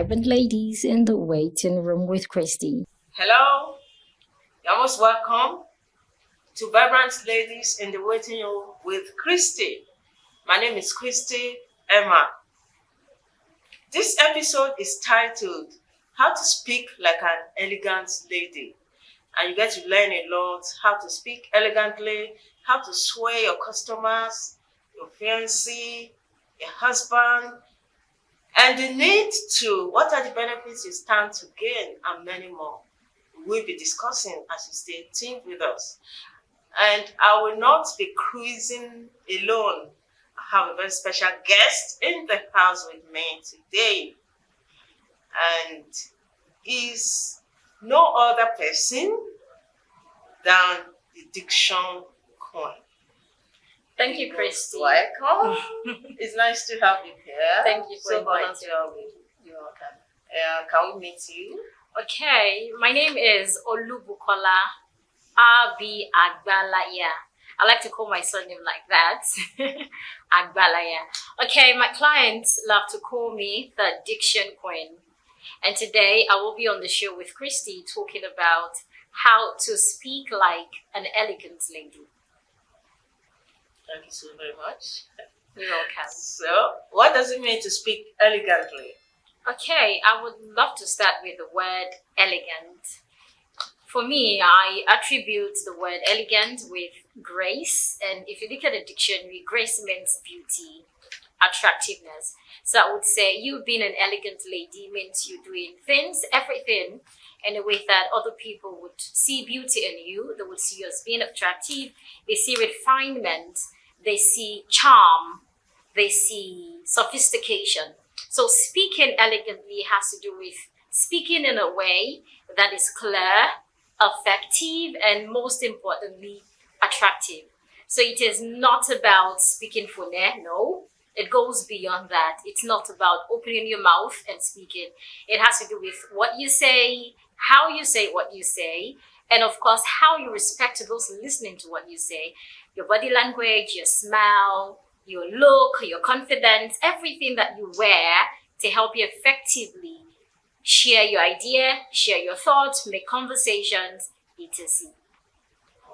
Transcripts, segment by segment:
Vibrant Ladies in the Waiting Room with Christy. Hello, you're most welcome to Vibrant Ladies in the Waiting Room with Christy. My name is Christy Emma. This episode is titled How to Speak Like an Elegant Lady. And you get to learn a lot, how to speak elegantly, how to sway your customers, your fiancé, your husband, and the need to, what are the benefits you stand to gain, and many more. We'll be discussing as you stay tuned with us. And I will not be cruising alone. I have a very special guest in the house with me today. And is no other person than the Diction Queen. Thank you, Christy. Welcome. It's nice to have you here. Thank you for so inviting honored to have you. You're welcome. Can we meet you? Okay, my name is Olubukola Abi Agbalaya. I like to call my surname like that. Agbalaya. Okay, my clients love to call me the Diction Queen. And today I will be on the show with Christy talking about how to speak like an elegant lady. Thank you so very much. You're welcome. So, what does it mean to speak elegantly? Okay, I would love to start with the word elegant. For me, I attribute the word elegant with grace. And if you look at the dictionary, grace means beauty, attractiveness. So I would say you being an elegant lady means you doing things, everything, in a way that other people would see beauty in you. They would see you as being attractive. They see refinement. They see charm. They see sophistication. So speaking elegantly has to do with speaking in a way that is clear, effective, and most importantly, attractive. So it is not about speaking phone, no. It goes beyond that. It's not about opening your mouth and speaking. It has to do with what you say, how you say what you say, and of course, how you respect those listening to what you say. Your body language, your smile, your look, your confidence, everything that you wear to help you effectively share your idea, share your thoughts, make conversations, etc.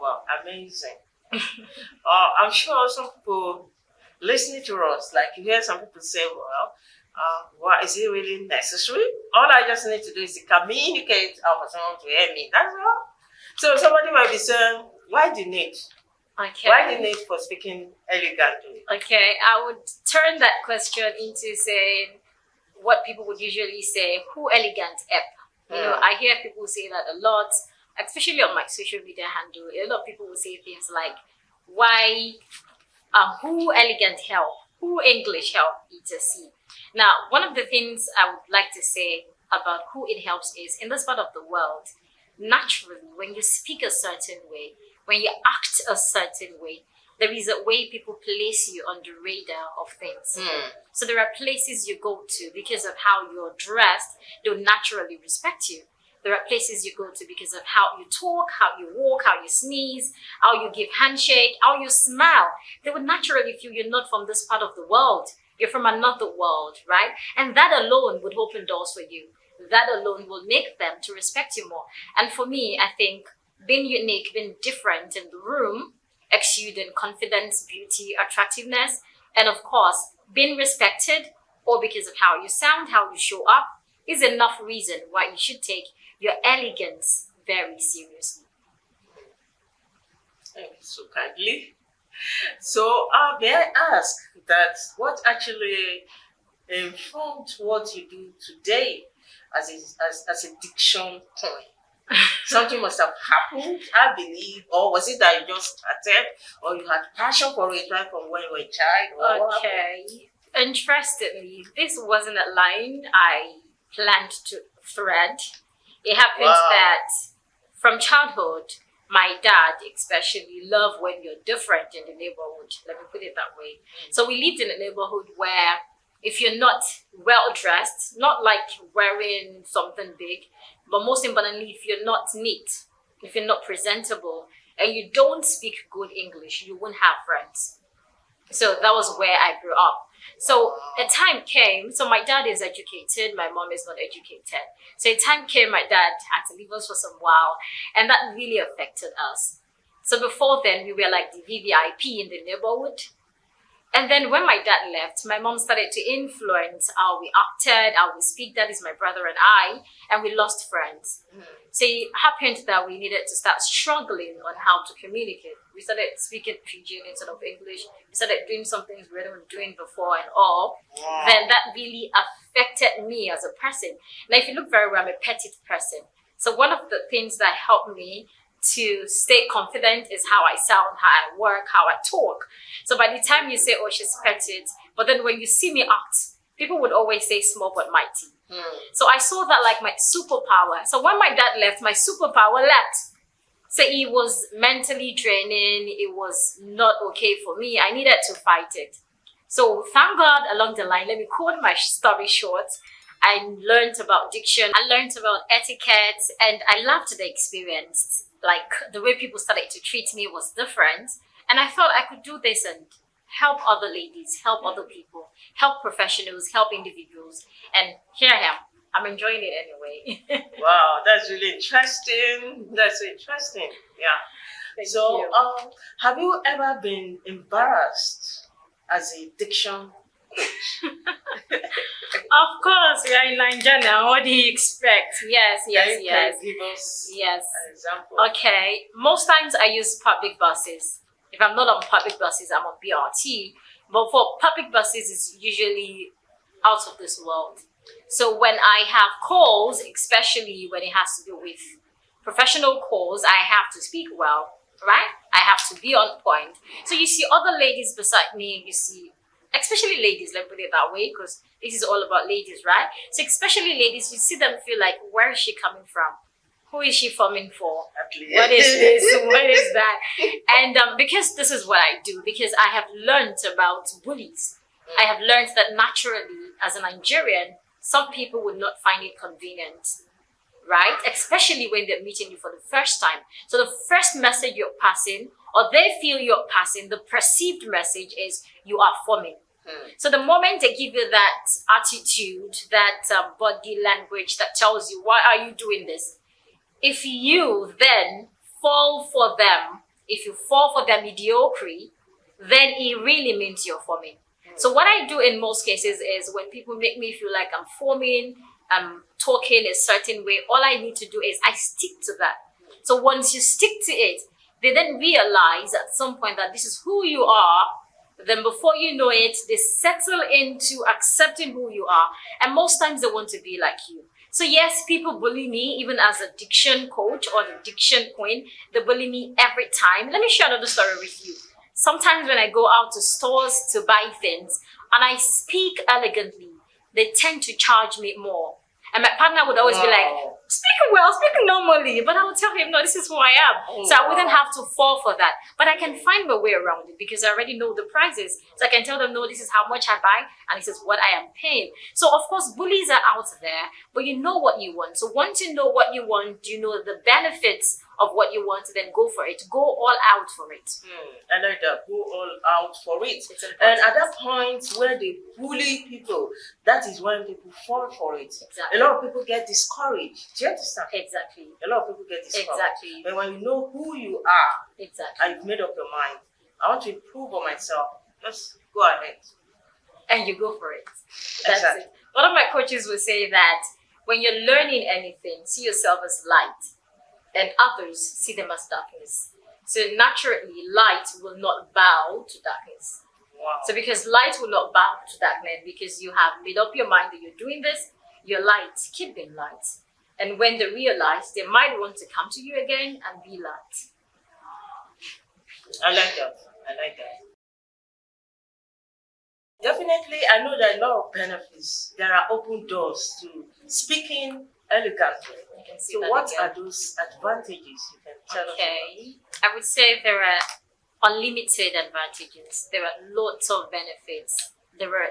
Wow, amazing. I'm sure some people listening to us, like you hear some people say, well, is it really necessary? All I just need to do is to communicate for someone to hear me. That's all. So somebody might be saying, why the need? Okay. Why the need for speaking elegantly? Okay, I would turn that question into saying what people would usually say, who elegant ep? You know, I hear people say that a lot, especially on my social media handle. A lot of people will say things like, why, who elegant help? Who English help? etc. Now, one of the things I would like to say about who it helps is, in this part of the world, naturally, when you speak a certain way, when you act a certain way, there is a way people place you on the radar of things. So there are places you go to because of how you're dressed, they'll naturally respect you. There are places you go to because of how you talk, how you walk, how you sneeze, how you give handshake, how you smile. They would naturally feel you're not from this part of the world. You're from another world, right? And that alone would open doors for you. That alone will make them to respect you more. And for me, I think being unique, being different in the room, exuding confidence, beauty, attractiveness, and of course, being respected, or because of how you sound, how you show up, is enough reason why you should take your elegance very seriously. Thank you so kindly. So, may I ask that what actually informed what you do today as a diction point? Something must have happened, I believe, or was it that you just started, or you had passion for it right from when you were a child? Okay. Interestingly, this wasn't a line I planned to thread. It happens that from childhood, my dad especially loved when you're different in the neighborhood. Let me put it that way. So we lived in a neighborhood where if you're not well dressed, not like wearing something big, but most importantly, if you're not neat, if you're not presentable, and you don't speak good English, you won't have friends. So that was where I grew up. So a time came, so my dad is educated, my mom is not educated. So a time came, my dad had to leave us for some while, and that really affected us. So before then, we were like the VVIP in the neighborhood. And then when my dad left, my mom started to influence how we acted, how we speak. That is my brother and we lost friends. So it happened that we needed to start struggling on how to communicate. We started speaking Pidgin instead of English. We started doing some things we weren't doing before and all. Wow. Then that really affected me as a person. Now, if you look very well, I'm a petite person. So one of the things that helped me to stay confident is how I sound, how I work, how I talk. So by the time you say, oh, she's petite, but then when you see me act, people would always say small but mighty. So I saw that like my superpower. So when my dad left, my superpower left. So it was mentally draining. It was not okay for me. I needed to fight it. So thank God along the line, let me cut my story short. I learned about diction. I learned about etiquette, and I loved the experience. Like the way people started to treat me was different. And I thought I could do this and help other ladies, help other people, help professionals, help individuals. And here I am. I'm enjoying it anyway. Wow, that's really interesting. That's interesting. Yeah. Thank So, you. have you ever been embarrassed as a diction coach? Of course, we are in Nigeria now. What do you expect? Yes, yes, Can yes. you give us Yes. an example? Okay. Most times I use public buses. If I'm not on public buses, I'm on BRT. But for public buses, it's usually out of this world. So when I have calls, especially when it has to do with professional calls, I have to speak well, right? I have to be on point. So you see other ladies beside me, you see, especially ladies, let's put it that way, because this is all about ladies, right? So especially ladies, you see them feel like, where is she coming from? Who is she forming for? What is this? What is that? And because this is what I do, because I have learned about bullies. I have learned that naturally, as a Nigerian, some people would not find it convenient, right? Especially when they're meeting you for the first time. So the first message you're passing, or they feel you're passing, the perceived message is you are forming. So the moment they give you that attitude, that body language that tells you, why are you doing this? If you then fall for them, if you fall for their mediocrity, then it really means you're forming. So what I do in most cases is when people make me feel like I'm forming, I'm talking a certain way, all I need to do is I stick to that. So once you stick to it, they then realize at some point that this is who you are. Then before you know it, they settle into accepting who you are. And most times they want to be like you. So yes, people bully me, even as a diction coach or the diction queen. They bully me every time. Let me share another story with you. Sometimes when I go out to stores to buy things and I speak elegantly, they tend to charge me more. And my partner would always be like, speak well, speak normally. But I would tell him, no, this is who I am. So I wouldn't have to fall for that. But I can find my way around it because I already know the prices. So I can tell them, no, this is how much I buy and this is what I am paying. So of course, bullies are out there, but you know what you want. So once you know what you want, you know the benefits of what you want, then go for it. Go all out for it. I like that. Go all out for it. It's important. And at that point where they bully people, that is when people fall for it. Exactly. A lot of people get discouraged. Do you understand? Exactly. A lot of people get discouraged. Exactly. But when you know who you are Exactly. and you've made up your mind, I want to improve on myself, just go ahead. And you go for it. That's Exactly. it. One of my coaches will say that when you're learning anything, see yourself as light and others see them as darkness. So naturally, light will not bow to darkness. Wow. So because light will not bow to darkness, because you have made up your mind that you're doing this, you're light, keep being light. And when they realize, they might want to come to you again and be light. I like that. I like that. Definitely, I know there are a lot of benefits. There are open doors to speaking elegantly. You can see So that what again. are those advantages you can tell us Okay, I would say there are unlimited advantages. There are lots of benefits. There are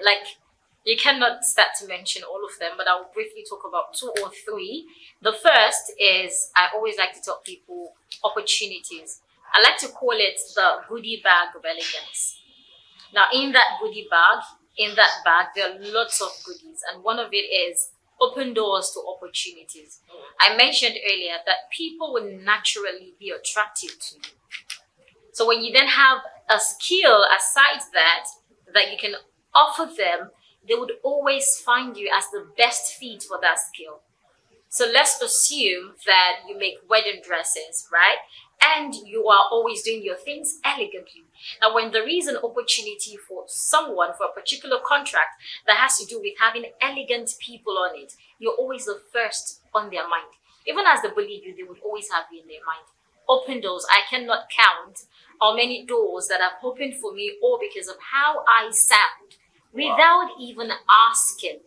you cannot start to mention all of them, but I'll briefly talk about 2 or 3. The first is I always like to tell people opportunities. I like to call it the goodie bag of elegance. Now, in that goodie bag, in that bag, there are lots of goodies, and one of it is open doors to opportunities. I mentioned earlier that people will naturally be attracted to you. So when you then have a skill aside that you can offer them, they would always find you as the best fit for that skill. So let's assume that you make wedding dresses, right? And you are always doing your things elegantly. Now, when there is an opportunity for someone for a particular contract that has to do with having elegant people on it, you're always the first on their mind. Even as they believe you, they would always have you in their mind. Open doors. I cannot count how many doors that have opened for me, all because of how I sound. Without even asking,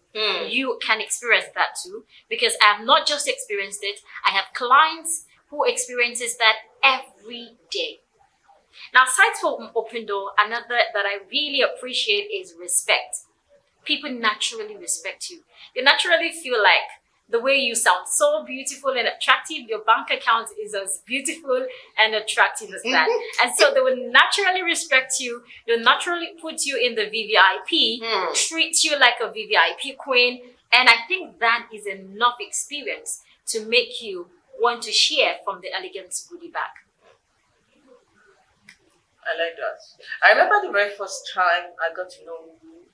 you can experience that too, because I have not just experienced it, I have clients who experiences that every day. Now, aside from open door, another that I really appreciate is respect. People naturally respect you. They naturally feel like the way you sound so beautiful and attractive, your bank account is as beautiful and attractive as that. And so they will naturally respect you. They'll naturally put you in the VVIP, treat you like a VVIP queen. And I think that is enough experience to make you want to share from the elegance goodie bag. I like that. I remember the very first time I got to know you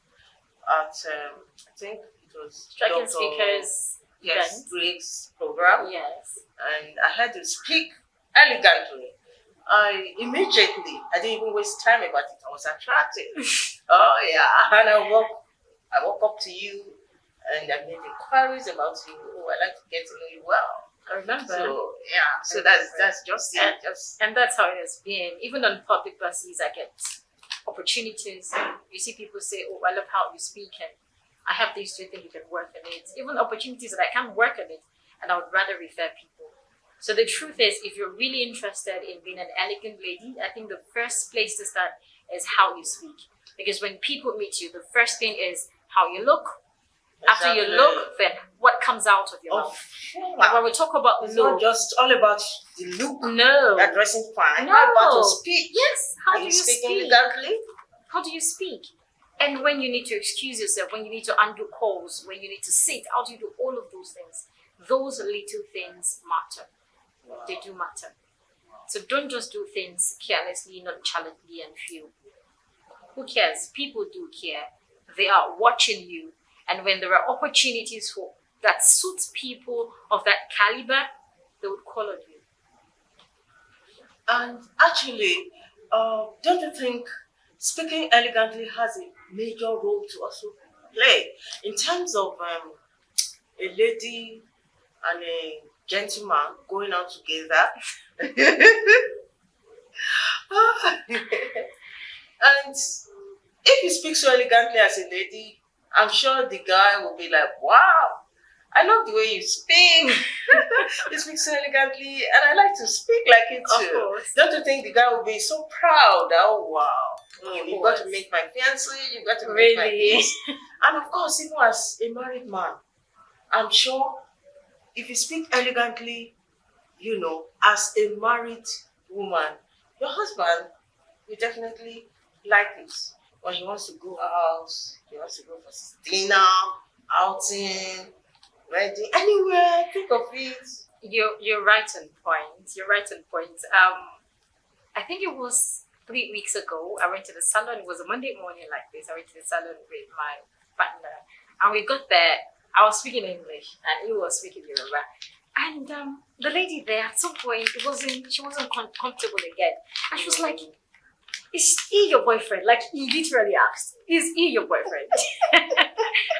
at, I think it was Striking Dr. Speakers. Yes, Griggs program. Yes. And I had to speak elegantly. I didn't even waste time about it. I was attractive. Oh yeah. And I walk up to you and I made inquiries about you. Oh, I like to get to know you well. I remember. So yeah, so that's just it. And that's how it has been. Even on public buses, I get opportunities. You see people say, "Oh, I love how you speak," and I have these two things you can work on it. Even opportunities that I can't work on it, and I would rather refer people. So the truth is, if you're really interested in being an elegant lady, I think the first place to start is how you speak. Because when people meet you, the first thing is how you look. After you look, then what comes out of your mouth? And when we talk about It's look, not just all about the look. no. You're dressing fine. No. How about your speech? Yes, how Are do you you speaking speak? elegantly? How do you speak? And when you need to excuse yourself, when you need to undo calls, when you need to sit, how do you do all of those things? Those little things matter. They do matter. So don't just do things carelessly, nonchalantly, and feel. Who cares? People do care. They are watching you. And when there are opportunities for that suits people of that caliber, they would call on you. And actually, don't you think speaking elegantly has a major role to also play in terms of a lady and a gentleman going out together? And if you speak so elegantly as a lady, I'm sure the guy will be like, wow, I love the way you speak. You speak so elegantly, and I like to speak like it Of too. course. Don't you think the guy will be so proud? Oh, wow. Of You got to course. make my fiancé, you got to make my Really? this. And of course, even as a married man, I'm sure if you speak elegantly, as a married woman, your husband will definitely like it. When he wants to go out, he wants to go for dinner, outing, wedding, anywhere, think of it. You're right on point. You're right on point. I think it was 3 weeks ago. I went to the salon. It was a Monday morning like this. I went to the salon with my partner, and we got there. I was speaking English, and he was speaking Yoruba. And the lady there, at some point, she wasn't comfortable again, and she was like, "Is he your boyfriend?" Like, he literally asked, "Is he your boyfriend?"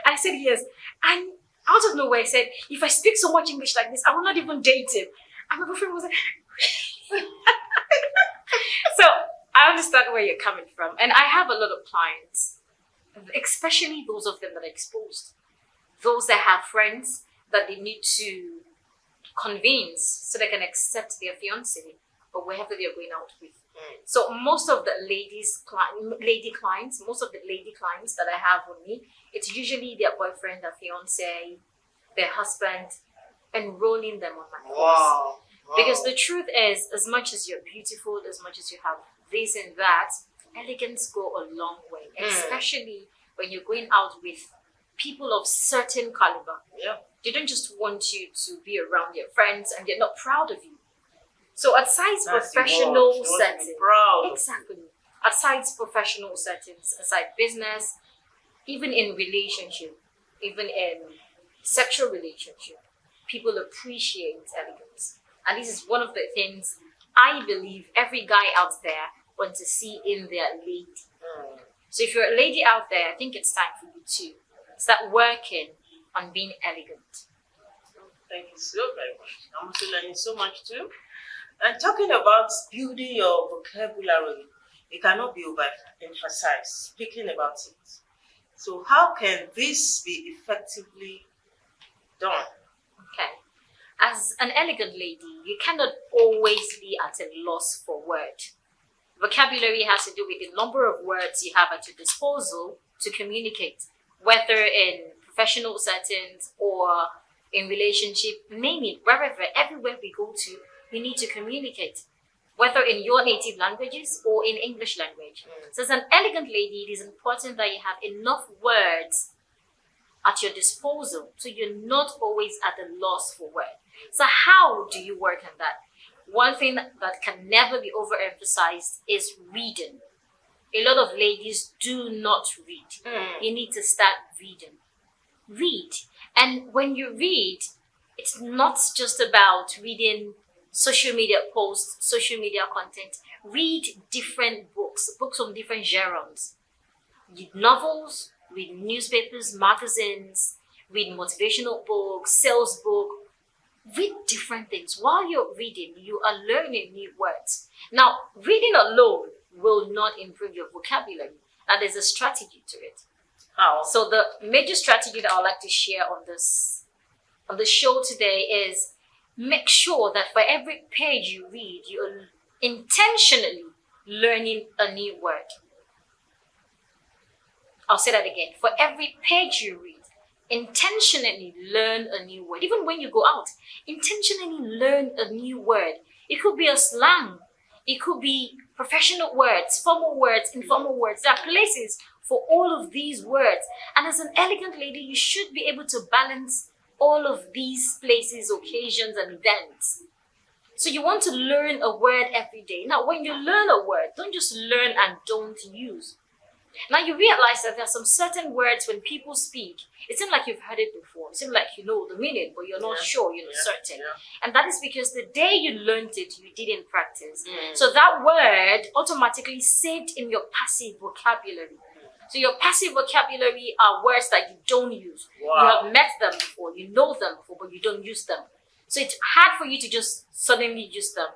I said yes, and out of nowhere, I said, "If I speak so much English like this, I will not even date him." And my boyfriend was like, so I understand where you're coming from. And I have a lot of clients, especially those of them that are exposed, those that have friends that they need to convince so they can accept their fiancé or wherever they're going out with. So most of the lady clients that I have with me, it's usually their boyfriend, their fiancé, their husband, enrolling them on my course. Wow. Because the truth is, as much as you're beautiful, as much as you have this and that, elegance go a long way, especially when you're going out with people of certain caliber. Yeah. They don't just want you to be around your friends and they're not proud of you. So aside That's the word. professional They want to be settings, proud of exactly. Aside professional settings, aside business, even in relationship, even in sexual relationship, people appreciate elegance. And this is one of the things I believe every guy out there wants to see in their lady. Mm. So if you're a lady out there, I think it's time for you to start working on being elegant. Thank you so very much. I'm also learning so much too. And talking about building your vocabulary, it cannot be overemphasized, speaking about it. So how can this be effectively done? Okay. As an elegant lady, you cannot always be at a loss for word. Vocabulary has to do with the number of words you have at your disposal to communicate, whether in professional settings or in relationship, name it, wherever, everywhere we go to, we need to communicate, whether in your native languages or in English language. So as an elegant lady, it is important that you have enough words at your disposal so you're not always at a loss for words. So how do you work on that? One thing that can never be overemphasized is reading. A lot of ladies do not read. You need to start reading. Read. And when you read, it's not just about reading social media posts, social media content. Read different books from different genres. Read novels, read newspapers, magazines, read motivational books, sales books. Read different things. While you're reading, you are learning new words. Now, reading alone will not improve your vocabulary. Now, there's a strategy to it. How? So the major strategy that I'd like to share on the show today is make sure that for every page you read, you're intentionally learning a new word. I'll say that again. For every page you read, intentionally learn a new word. Even when you go out, intentionally learn a new word. It could be a slang. It could be professional words, formal words, informal words. There are places for all of these words. And as an elegant lady, you should be able to balance all of these places, occasions, and events. So you want to learn a word every day. Now, when you learn a word, don't just learn and don't use. Now you realize that there are some certain words when people speak, it seems like you've heard it before. It seems like you know the meaning, but you're not sure, you're not certain. Yeah. And that is because the day you learned it, you didn't practice. So that word automatically saved in your passive vocabulary. So your passive vocabulary are words that you don't use. Wow. You have met them before, you know them before, but you don't use them. So it's hard for you to just suddenly use them.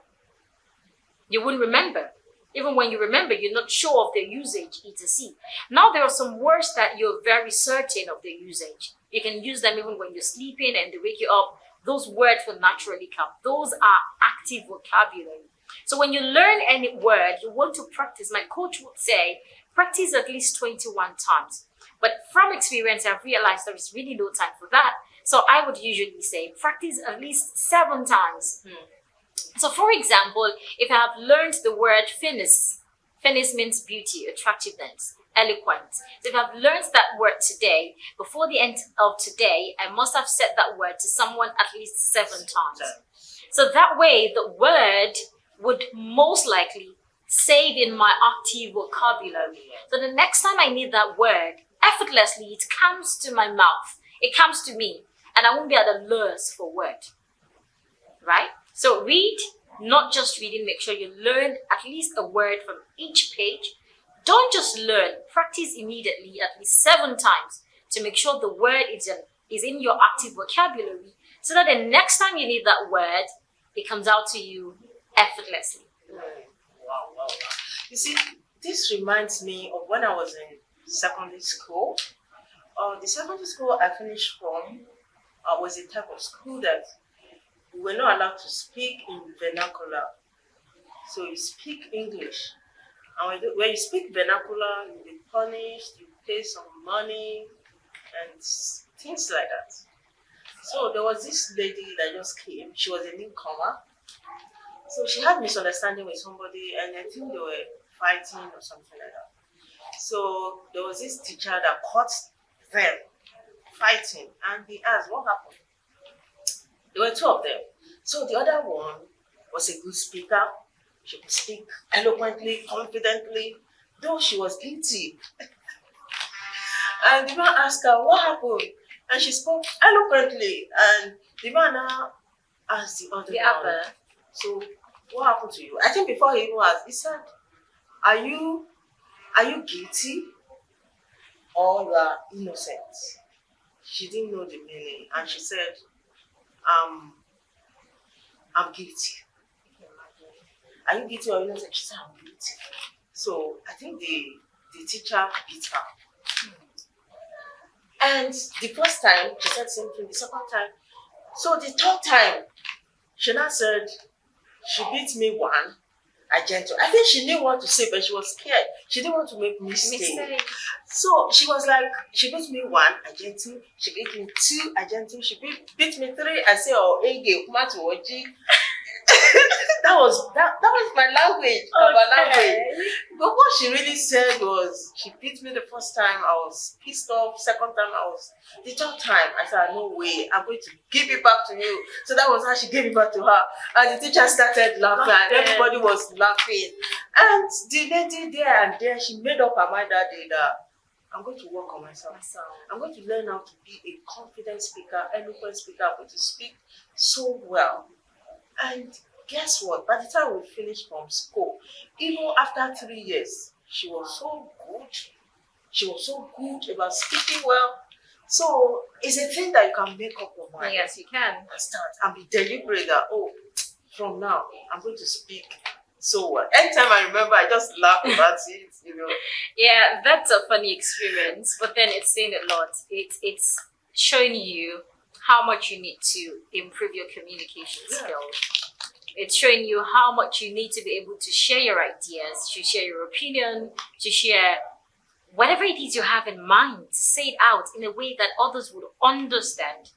You wouldn't remember. Even when you remember, you're not sure of their usage, etc. Now there are some words that you're very certain of their usage. You can use them even when you're sleeping and they wake you up. Those words will naturally come. Those are active vocabulary. So when you learn any word, you want to practice. My coach would say, practice at least 21 times. But from experience, I've realized there is really no time for that. So I would usually say, practice at least 7 times. So for example, if I have learned the word finis means beauty, attractiveness, eloquent. So if I've learned that word today, before the end of today, I must have said that word to someone at least 7 times. So that way, the word would most likely save in my active vocabulary. So the next time I need that word, effortlessly, it comes to my mouth. It comes to me, and I won't be at a loss for word. Right? So read, not just reading, make sure you learn at least a word from each page. Don't just learn, practice immediately at least 7 times to make sure the word is in your active vocabulary so that the next time you need that word, it comes out to you effortlessly. Wow. You see, this reminds me of when I was in secondary school. The secondary school I finished from was a type of school that we were not allowed to speak in vernacular. So you speak English. And when you speak vernacular, you'll be punished, you pay some money, and things like that. So there was this lady that just came. She was a newcomer. So she had misunderstanding with somebody, and I think they were fighting or something like that. So there was this teacher that caught them fighting, and he asked, "What happened?" There were two of them. So the other one was a good speaker. She could speak eloquently, confidently, though she was guilty. And the man asked her, "What happened?" And she spoke eloquently. And the man now asked the other one, "So what happened to you?" I think before he even asked, he said, Are you guilty or you are innocent?" She didn't know the meaning, and she said, I'm guilty. "Are you guilty or innocent?" She said, "I'm guilty." So I think the teacher beat her. And the first time she said something, the second time. So the third time, she now said, "She beat me one, I gentle." I think she knew what to say, but she was scared. She didn't want to make mistake. So she was like, "She beat me one, I gentle. She beat me two, I gentle. She beat me three, I say, oh, Ege, kuma to Oji." That was my language, our language. But what she really said was, "She beat me the first time, I was pissed off. Second time, the third time, I said, no way, I'm going to give it back to you." So that was how she gave it back to her. And the teacher started laughing, and everybody was laughing. And the lady there and there, she made up her mind that day that I'm going to work on myself. I'm going to learn how to be a confident speaker, eloquent speaker. I'm going to speak so well. And guess what? By the time we finished from school, even after 3 years, she was so good. She was so good about speaking well. So it's a thing that you can make up your mind. Yes, you can. And start and be deliberate that, from now, I'm going to speak so well. Anytime I remember, I just laugh about it, Yeah, that's a funny experience, but then it's saying a lot. It's showing you how much you need to improve your communication skills. It's showing you how much you need to be able to share your ideas, to share your opinion, to share whatever it is you have in mind, to say it out in a way that others would understand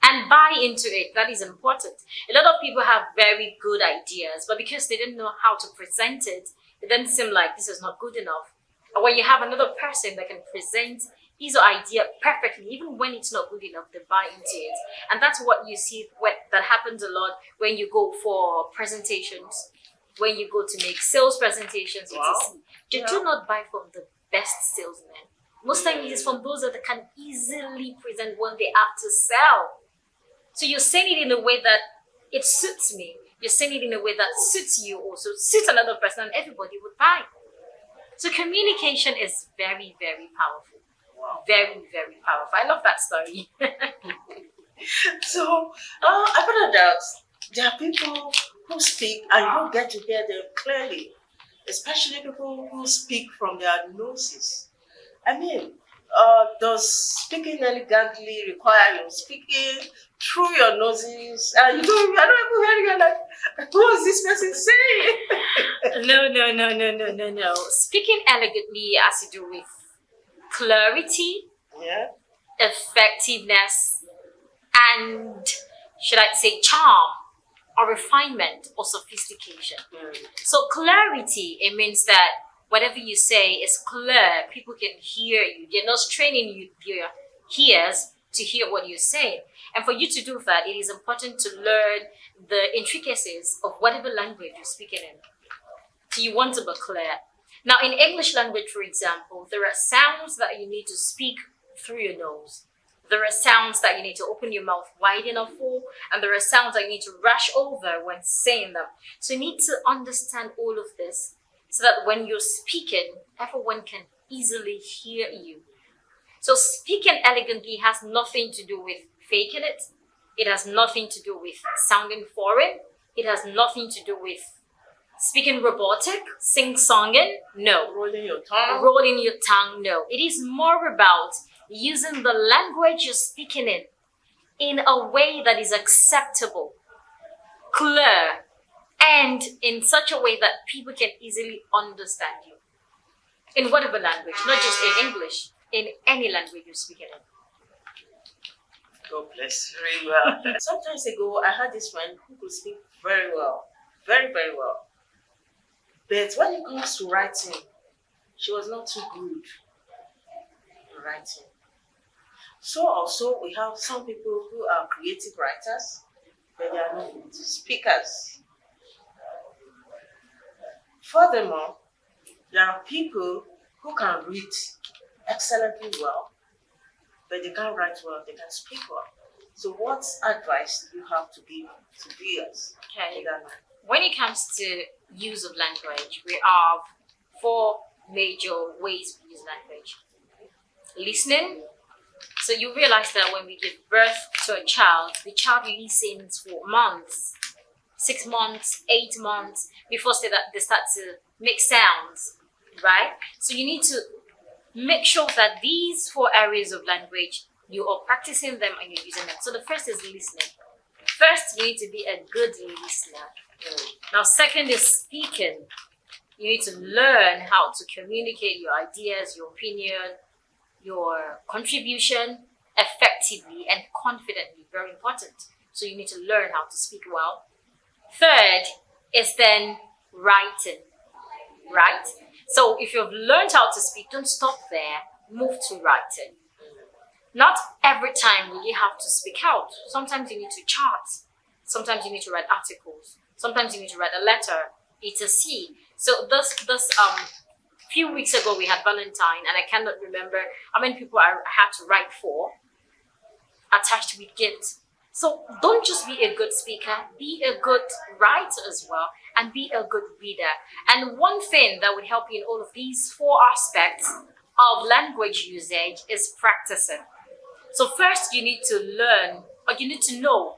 and buy into it. That is important. A lot of people have very good ideas, but because they didn't know how to present it, it doesn't seem like this is not good enough. Or when you have another person that can present his idea perfectly, even when it's not good enough, they buy into it. And that's what you see that happens a lot when you go for presentations, when you go to make sales presentations. Wow. They do not buy from the best salesmen. Most times it is from those that can easily present what they have to sell. So you're saying it in a way that it suits me. You're saying it in a way that suits you also, suits another person, and everybody would buy. So communication is very, very powerful. Wow. Very, very powerful. I love that story. So I found out that there are people who speak and you don't get to hear them clearly, especially people who speak from their noses. I mean, does speaking elegantly require you speaking through your noses and you're not even hearing it, like, what is this person saying? No. Speaking elegantly has to do with clarity, Yeah. effectiveness, and should I say charm or refinement or sophistication. So clarity, it means that whatever you say is clear, people can hear you. They're not straining your ears to hear what you're saying. And for you to do that, it is important to learn the intricacies of whatever language you're speaking in. So you want to be clear. Now, in English language, for example, there are sounds that you need to speak through your nose. There are sounds that you need to open your mouth wide enough for, and there are sounds that you need to rush over when saying them. So you need to understand all of this so that when you're speaking, everyone can easily hear you. So speaking elegantly has nothing to do with faking it. It has nothing to do with sounding foreign. It has nothing to do with speaking robotic, sing-songing. No. Rolling your tongue. Rolling your tongue. No. It is more about using the language you're speaking in a way that is acceptable, clear, and in such a way that people can easily understand you. In whatever language, not just in English, in any language you're speaking in. God bless you very well. Sometimes ago, I had this friend who could speak very well. Very, very well. But when it comes to writing, she was not too good in writing. So also we have some people who are creative writers, but they are not good speakers. Furthermore, there are people who can read excellently well, but they can't write well, they can speak well. So what advice do you have to give to viewers? Okay. in that line? When it comes to use of language, we have four major ways we use language. Listening. So you realize that when we give birth to a child, the child listens for months, 6 months, 8 months, before they start to make sounds, right? So you need to make sure that these four areas of language, you are practicing them and you're using them. So the first is listening. First, you need to be a good listener. Now, second is speaking. You need to learn how to communicate your ideas, your opinion, your contribution effectively and confidently. Very important. So you need to learn how to speak well. Third is then writing, right? So if you've learned how to speak, don't stop there. Move to writing. Not every time will you have to speak out. Sometimes you need to chat. Sometimes you need to write articles. Sometimes you need to write a letter, etc. So this few weeks ago we had Valentine, and I cannot remember how many people I had to write for, attached with gifts. So don't just be a good speaker, be a good writer as well, and be a good reader. And one thing that would help you in all of these four aspects of language usage is practicing. So first you need to learn, or you need to know.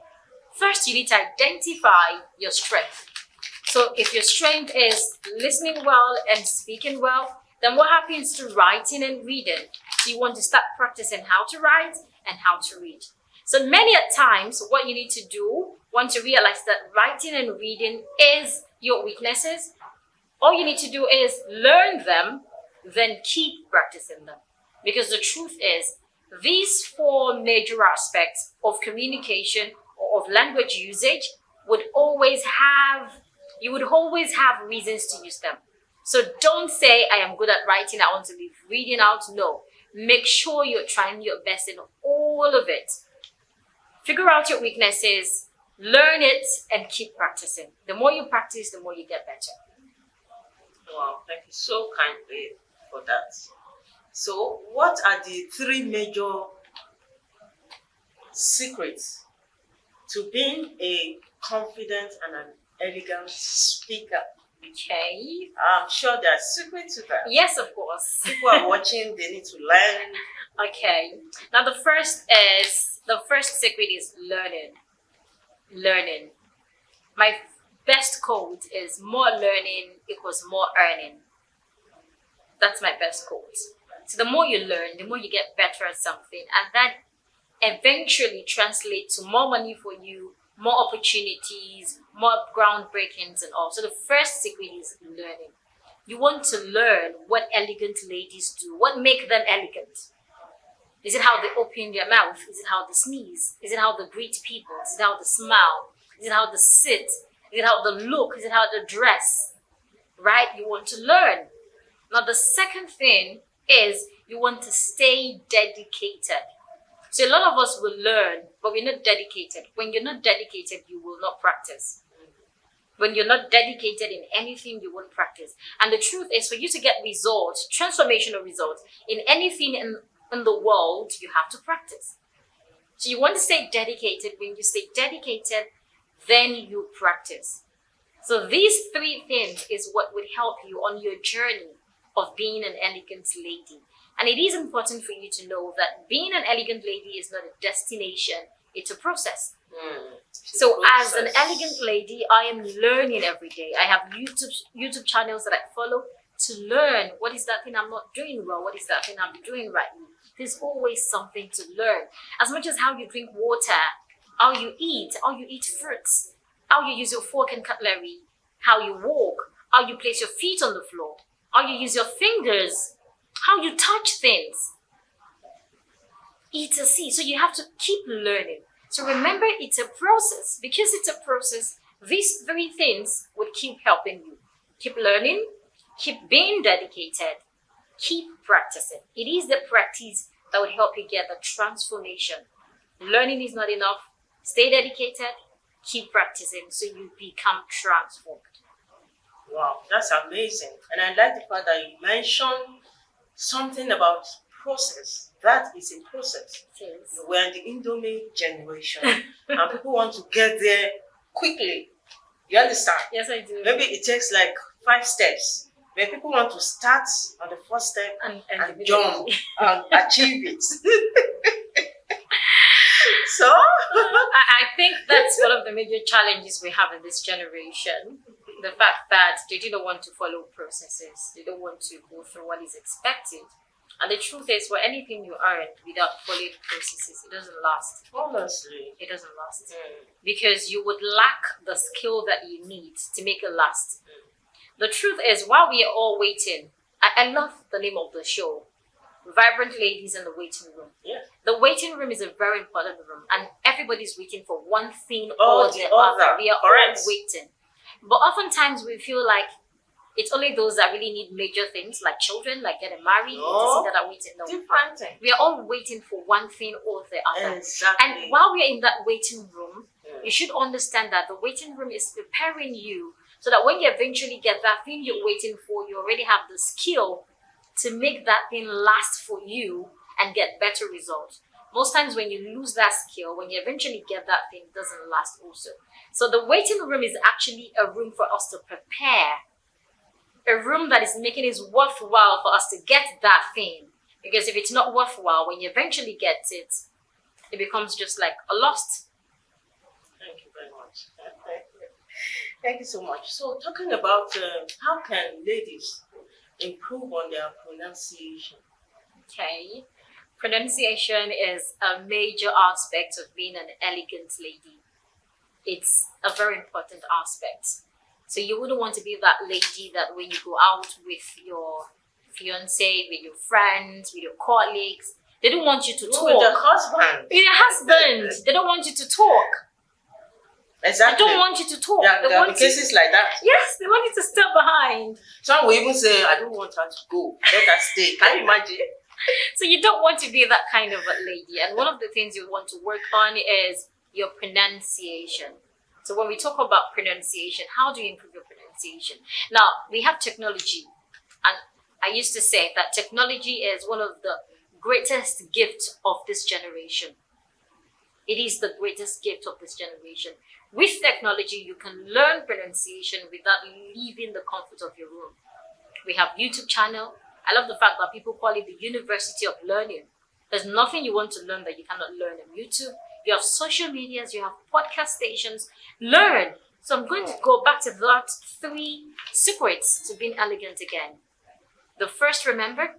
First you need to identify your strength. So if your strength is listening well and speaking well, then what happens to writing and reading? So you want to start practicing how to write and how to read. So many at times, what you need to do, once you realize that writing and reading is your weaknesses, all you need to do is learn them, then keep practicing them. Because the truth is, these four major aspects of communication or of language usage would always have reasons to use them. So don't say, I am good at writing, I want to leave reading out. No. Make sure you're trying your best in all of it. Figure out your weaknesses, learn it, and keep practicing. The more you practice, the more you get better. Wow, thank you so kindly for that. So, what are the three major secrets to being a confident and an elegant speaker? Okay. I'm sure there are secrets to that. Yes, of course. People are watching, they need to learn. Okay. Now the first secret is learning. Learning. My best quote is more learning equals more earning. That's my best quote. So the more you learn, the more you get better at something, and that eventually translates to more money for you, more opportunities, more groundbreakings and all. So the first secret is learning. You want to learn what elegant ladies do, what make them elegant. Is it how they open their mouth? Is it how they sneeze? Is it how they greet people? Is it how they smile? Is it how they sit? Is it how they look? Is it how they dress? Right? You want to learn. Now the second thing is you want to stay dedicated. So a lot of us will learn, but we're not dedicated. When you're not dedicated, you will not practice. When you're not dedicated in anything, you won't practice. And the truth is, for you to get results, transformational results, in anything in the world, you have to practice. So you want to stay dedicated. When you stay dedicated, then you practice. So these three things is what would help you on your journey of being an elegant lady. And it is important for you to know that being an elegant lady is not a destination, it's a process. So as an elegant lady, I am learning every day. I have YouTube channels that I follow to learn what is that thing I'm not doing well, what is that thing I'm doing right. There's always something to learn. As much as how you drink water, how you eat fruits, how you use your fork and cutlery, how you walk, how you place your feet on the floor, how you use your fingers, how you touch things, etc. So you have to keep learning. So remember, it's a process. Because it's a process, these three things would keep helping you. Keep learning, keep being dedicated, Keep practicing. It is the practice that will help you get the transformation. Learning is not enough. Stay dedicated. Keep practicing so you become transformed. Wow, that's amazing. And I like the fact that you mentioned something about process. That is a process. Yes. We're in the Indomie generation, and people want to get there quickly. You understand? Yes, I do. Maybe it takes like 5 steps. Where people want to start on the first step and jump and achieve it. So I think that's one of the major challenges we have in this generation. The fact that they do not want to follow processes. They don't want to go through what is expected. And the truth is, for anything you earn without following processes, it doesn't last. honestly, It doesn't last. Because you would lack the skill that you need to make it last. The truth is, while we are all waiting, I love the name of the show, Vibrant Ladies in the Waiting Room. Yeah. The waiting room is a very important room, and everybody's waiting for one thing Oh, or the the other. other. We are Correct. all waiting. But oftentimes we feel like it's only those that really need major things, like children, like getting married, No. that are waiting. No. different thing. We are all waiting for one thing or the other. Exactly. And while we are in that waiting room, Mm. you should understand that the waiting room is preparing you so that when you eventually get that thing you're waiting for, you already have the skill to make that thing last for you and get better results. Most times when you lose that skill, when you eventually get that thing, it doesn't last also. So the waiting room is actually a room for us to prepare, a room that is making it worthwhile for us to get that thing. Because if it's not worthwhile, when you eventually get it, it becomes just like a lost. Thank you very much. Thank you so much. So, talking about how can ladies improve on their pronunciation? Okay. Pronunciation is a major aspect of being an elegant lady. It's a very important aspect. So you wouldn't want to be that lady that when you go out with your fiance, with your friends, with your colleagues, they don't want you to With the talk. husband. With your husband, they don't want you to talk. They Exactly. don't want you to talk. They There are want you, cases like that. yes, they want you to step behind. Some will even say, I don't want her to go. Let her stay. Can you imagine? So you don't want to be that kind of a lady. And one of the things you want to work on is your pronunciation. So when we talk about pronunciation, how do you improve your pronunciation? Now, we have technology. And I used to say that technology is one of the greatest gifts of this generation. It is the greatest gift of this generation. With technology, you can learn pronunciation without leaving the comfort of your room. We have YouTube channel. I love the fact that people call it the University of Learning. There's nothing you want to learn that you cannot learn on YouTube. You have social medias, you have podcast stations. Learn. So I'm going to go back to that 3 secrets to being elegant again. The first, remember.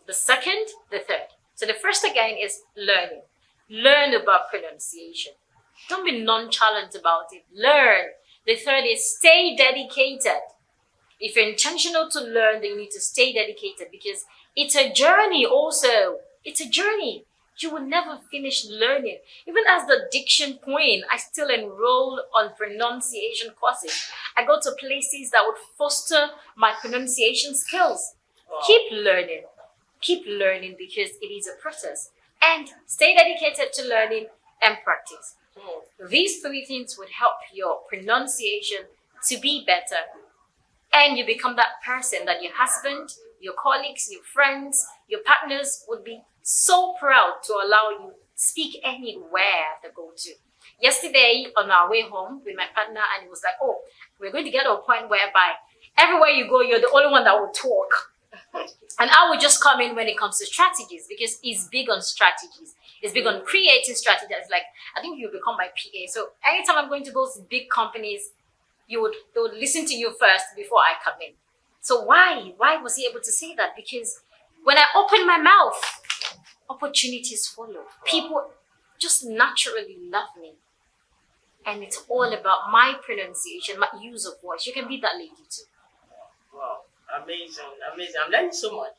The second, the third. So the first again is learning. Learn about pronunciation. Don't be nonchalant about it. Learn. The third is stay dedicated. If you're intentional to learn, then you need to stay dedicated because it's a journey also. It's a journey. You will never finish learning. Even as the diction queen, I still enroll on pronunciation courses. I go to places that would foster my pronunciation skills. Wow. Keep learning. Keep learning because it is a process. And stay dedicated to learning and practice. These 3 things would help your pronunciation to be better. And you become that person that your husband, your colleagues, your friends, your partners would be so proud to allow you speak anywhere they go to. Yesterday, on our way home with my partner, and it was like, oh, we're going to get to a point whereby everywhere you go, you're the only one that will talk. And I will just come in when it comes to strategies because he's big on strategies. He's big on creating strategies. Like, I think you'll become my PA. So anytime I'm going to those big companies, they would listen to you first before I come in. So why? Why was he able to say that? Because when I open my mouth, opportunities follow. People just naturally love me. And it's all about my pronunciation, my use of voice. You can be that lady too. Wow. Amazing. Amazing. I'm learning so much.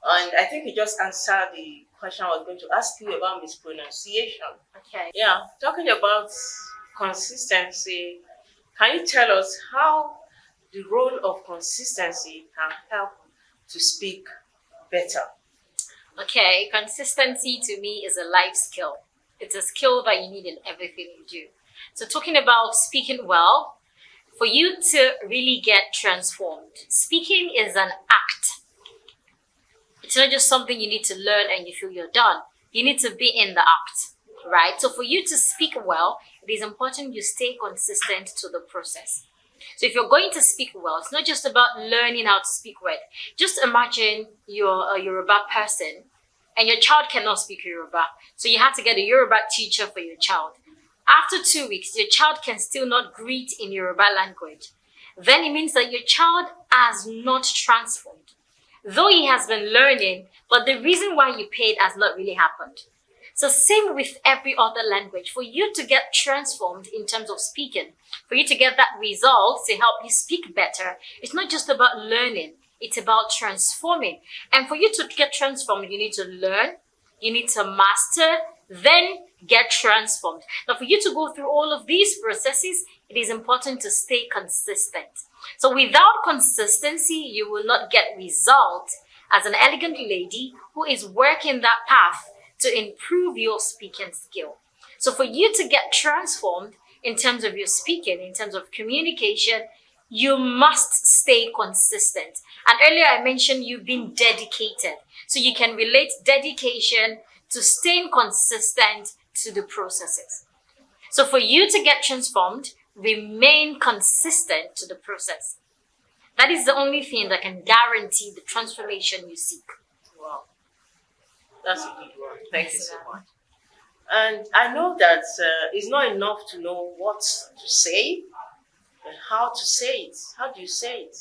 And I think you just answered the question I was going to ask you about mispronunciation. Okay. Yeah. Talking about consistency, can you tell us how the role of consistency can help to speak better. Okay, consistency to me is a life skill. It's a skill that you need in everything you do. So talking about speaking well, for you to really get transformed, speaking is an act. It's not just something you need to learn and you feel you're done. You need to be in the act, right? So for you to speak well, it is important you stay consistent to the process. So if you're going to speak well, it's not just about learning how to speak well. Just imagine you're a Yoruba person and your child cannot speak Yoruba. So you have to get a Yoruba teacher for your child. After 2 weeks, your child can still not greet in Yoruba language. Then it means that your child has not transformed. Though he has been learning, but the reason why you paid has not really happened. So same with every other language. For you to get transformed in terms of speaking, for you to get that result to help you speak better, it's not just about learning, it's about transforming. And for you to get transformed, you need to learn, you need to master, then get transformed. Now for you to go through all of these processes, it is important to stay consistent. So without consistency, you will not get results as an elegant lady who is working that path to improve your speaking skill. So for you to get transformed in terms of your speaking, in terms of communication, you must stay consistent. And earlier I mentioned you've been dedicated. So you can relate dedication to staying consistent to the processes. So for you to get transformed, remain consistent to the process. That is the only thing that can guarantee the transformation you seek. Wow. That's a good one. Thank you so much. And I know that it's not enough to know what to say and how to say it. How do you say it?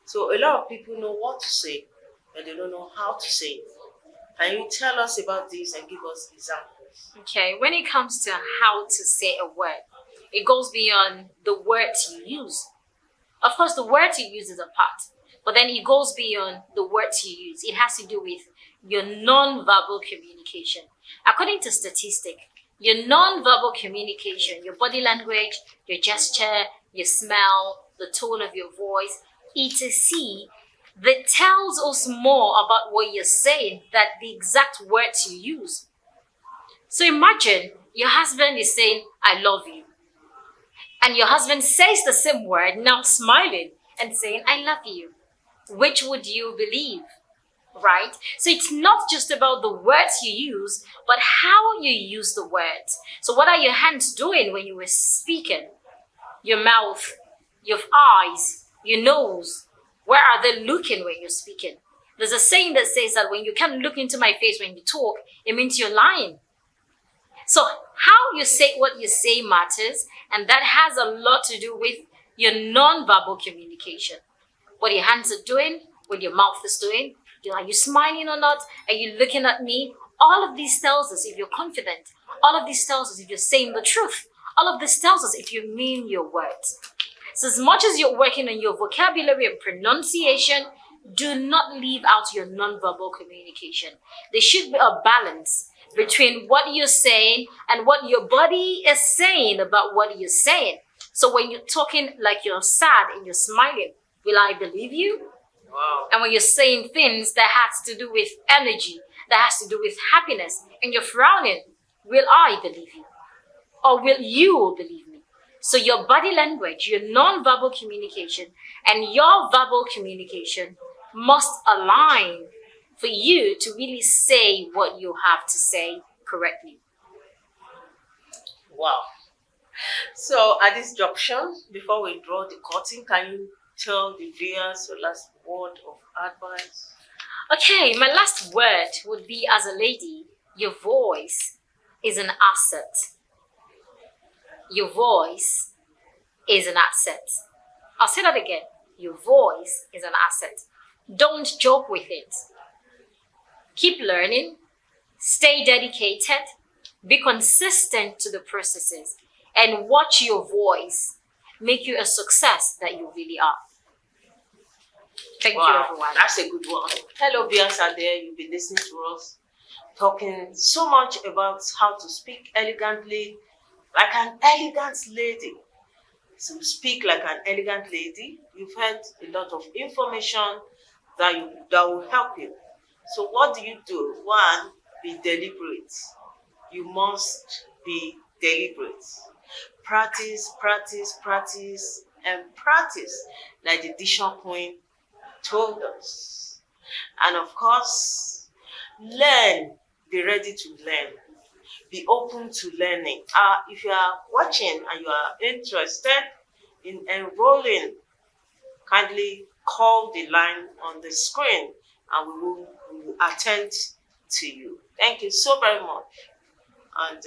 So a lot of people know what to say, but they don't know how to say it. Can you tell us about this and give us examples? Okay, when it comes to how to say a word, it goes beyond the words you use. Of course, the words you use is a part, but then it goes beyond the words you use. It has to do with your non-verbal communication. According to statistics, your non-verbal communication, your body language, your gesture, your smell, the tone of your voice, etc., that tells us more about what you're saying than the exact words you use. So imagine your husband is saying, "I love you." And your husband says the same word, now smiling and saying, "I love you." Which would you believe? Right? So it's not just about the words you use, but how you use the words. So what are your hands doing when you were speaking? Your mouth, your eyes, your nose, where are they looking when you're speaking? There's a saying that says that when you can't look into my face when you talk, it means you're lying. So how you say what you say matters, and that has a lot to do with your non-verbal communication. What your hands are doing, what your mouth is doing. Are you smiling or not? Are you looking at me? All of these tells us if you're confident. All of these tells us if you're saying the truth. All of this tells us if you mean your words. So as much as you're working on your vocabulary and pronunciation, do not leave out your non-verbal communication. There should be a balance between what you're saying and what your body is saying about what you're saying. So when you're talking like you're sad and you're smiling, will I believe you? Wow. And when you're saying things that has to do with energy, that has to do with happiness, and you're frowning, will I believe you? Or will you believe me? So your body language, your non-verbal communication, and your verbal communication must align for you to really say what you have to say correctly. Wow. So at this junction, before we draw the curtain, can you tell the viewers your last word of advice? Okay, my last word would be, as a lady, your voice is an asset. Your voice is an asset. I'll say that again. Your voice is an asset. Don't joke with it. Keep learning. Stay dedicated. Be consistent to the processes. And watch your voice make you a success that you really are. Thank you, everyone. That's a good one. Hello, viewers out there. You've been listening to us talking so much about how to speak elegantly, like an elegant lady. So speak like an elegant lady. You've heard a lot of information that will help you. So what do? One, be deliberate. You must be deliberate. Practice, practice, practice, and practice, like the Dishon Queen told us. And of course, learn. Be ready to learn. Be open to learning. If you are watching and you are interested in enrolling, kindly call the line on the screen and we will attend to you. Thank you so very much. And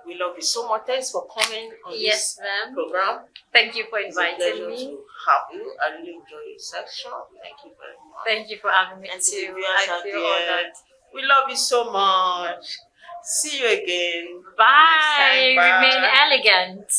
we love you so much. Thanks for coming on Yes, this ma'am. program. Thank you for It's a inviting pleasure me. to have you. I really enjoy your section. Thank you very much. Thank you for having me And to the too. viewers I out feel there, honored. we love you so much. See you again. Bye. Next time. Bye. Remain elegant.